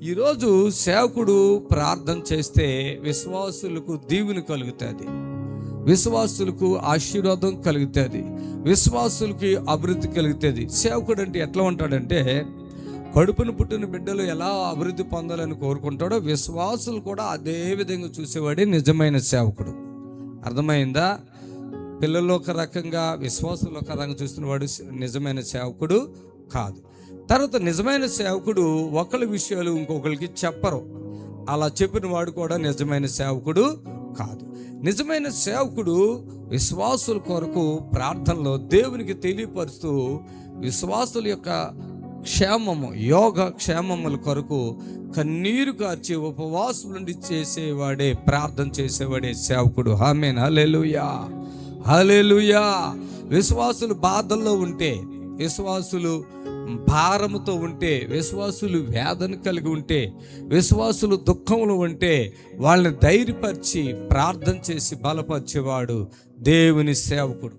ఈరోజు సేవకుడు ప్రార్థన చేస్తే విశ్వాసులకు దీవెన కలుగుతుంది, విశ్వాసులకు ఆశీర్వాదం కలుగుతుంది, విశ్వాసులకి అభివృద్ధి కలుగుతుంది. సేవకుడు అంటే ఎట్లా ఉంటాడంటే, కడుపును పుట్టిన బిడ్డలు ఎలా అభివృద్ధి పొందాలని కోరుకుంటాడో విశ్వాసులు కూడా అదే విధంగా చూసేవాడే నిజమైన సేవకుడు. అర్థమైందా? పిల్లలు ఒక రకంగా, విశ్వాసులు ఒక రకంగా చూస్తున్నవాడు నిజమైన సేవకుడు కాదు. తర్వాత నిజమైన సేవకుడు ఒకరి విషయాలు ఇంకొకరికి చెప్పరు, అలా చెప్పిన వాడు కూడా నిజమైన సేవకుడు కాదు. నిజమైన సేవకుడు విశ్వాసుల కొరకు ప్రార్థనలో దేవునికి తెలియపరుస్తూ విశ్వాసుల యొక్క క్షేమము, యోగ క్షేమముల కొరకు కన్నీరు కార్చి ఉపవాసం నుండి చేసేవాడే, ప్రార్థన చేసేవాడే సేవకుడు. ఆమేన్. హల్లెలూయా, హల్లెలూయా. విశ్వాసులు బాధల్లో ఉంటే, విశ్వాసులు భారముతో ఉంటే, విశ్వాసులు వేదన కలిగి ఉంటే, విశ్వాసులు దుఃఖంలో ఉంటే వాళ్ళని ధైర్యపరిచి ప్రార్థన చేసి బలపరిచేవాడు దేవుని సేవకుడు.